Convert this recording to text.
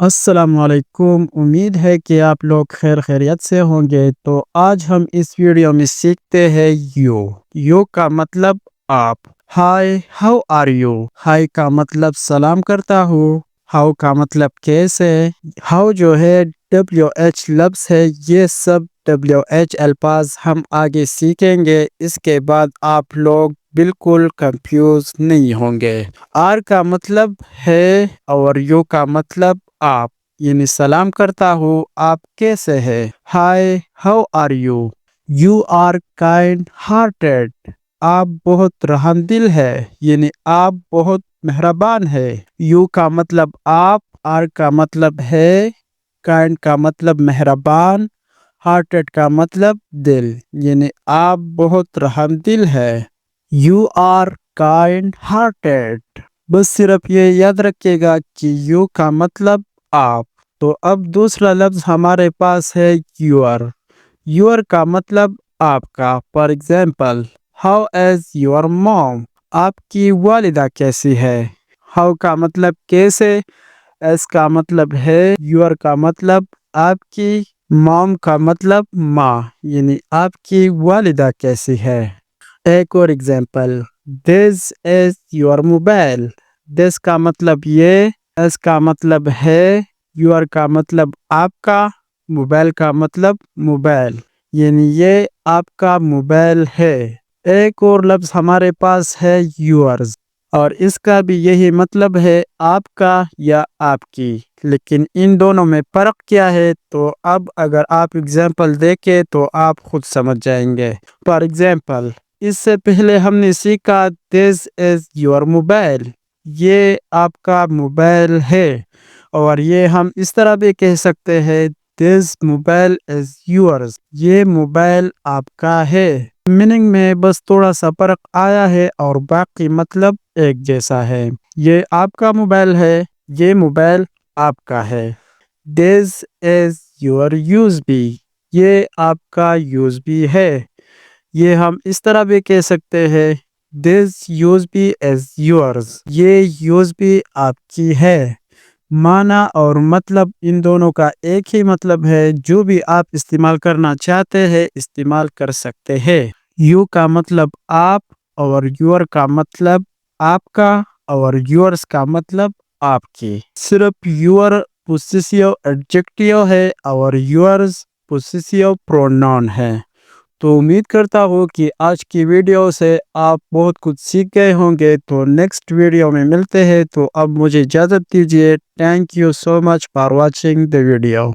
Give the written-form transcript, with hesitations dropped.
السلام علیکم، امید ہے کہ آپ لوگ خیر خیریت سے ہوں گے۔ تو آج ہم اس ویڈیو میں سیکھتے ہیں یو کا مطلب آپ۔ Hi, how are you? Hi کا مطلب سلام کرتا ہوں۔ ہاؤ کا مطلب کیسے؟ ہاؤ جو ہے WH لفظ ہے، یہ سب WH الفاظ ہم آگے سیکھیں گے، اس کے بعد آپ لوگ بالکل کنفیوز نہیں ہوں گے۔ آر کا مطلب ہے اور یو کا مطلب آپ، یعنی سلام کرتا ہوں، آپ کیسے ہیں؟ Hi, how are you? You are kind hearted, آپ بہت رحم دل ہے، یعنی آپ بہت مہربان ہے۔ یو کا مطلب آپ، آر کا مطلب ہے، کائنڈ کا مطلب مہربان، ہارٹیڈ کا مطلب دل، یعنی آپ بہت رحم دل ہے۔ یو آر کائنڈ ہارٹیڈ، بس صرف یہ یاد رکھیے گا کہ یو کا مطلب آپ۔ تو اب دوسرا لفظ ہمارے پاس ہے یور۔ یور کا مطلب آپ کا۔ For example, how is your mom? آپ کی والدہ کیسی ہے؟ ہاؤ کا مطلب کیسے، ایس کا مطلب ہے، یور کا مطلب آپ کی، موم کا مطلب ماں، یعنی آپ کی والدہ کیسی ہے۔ ایک اور example, this is your mobile. This کا مطلب یہ، ایس کا مطلب ہے، یور کا مطلب آپ کا، موبائل کا مطلب موبائل، یعنی یہ آپ کا موبائل ہے۔ ایک اور لفظ ہمارے پاس ہے یورز، اور اس کا بھی یہی مطلب ہے، آپ کا یا آپ کی، لیکن ان دونوں میں فرق کیا ہے؟ تو اب اگر آپ ایگزامپل دیکھیں تو آپ خود سمجھ جائیں گے۔ فار ایگزامپل، اس سے پہلے ہم نے سیکھا دس از یور موبائل، یہ آپ کا موبائل ہے، اور یہ ہم اس طرح بھی کہہ سکتے ہیں دس موبائل از یورز، یہ موبائل آپ کا ہے۔ میننگ میں بس تھوڑا سا فرق آیا ہے اور باقی مطلب ایک جیسا ہے۔ یہ آپ کا موبائل ہے، یہ موبائل آپ کا ہے۔ دس از یور یوز بی، یہ آپ کا یوز بی ہے۔ یہ ہم اس طرح بھی کہہ سکتے ہیں دس یوز بی از یورز، یہ یوز بی آپ کی ہے۔ معنی اور مطلب ان دونوں کا ایک ہی مطلب ہے، جو بھی آپ استعمال کرنا چاہتے ہیں استعمال کر سکتے ہیں۔ یو کا مطلب آپ، اور یور کا مطلب آپ کا، اور یورز کا مطلب آپ کی۔ صرف یور پوزیشیو ایڈجیکٹیو ہے اور یورز پوزیشیو پروناؤن ہے۔ تو امید کرتا ہوں کہ آج کی ویڈیو سے آپ بہت کچھ سیکھ گئے ہوں گے۔ تو نیکسٹ ویڈیو میں ملتے ہیں، تو اب مجھے اجازت دیجیے۔ Thank you so much for watching the video.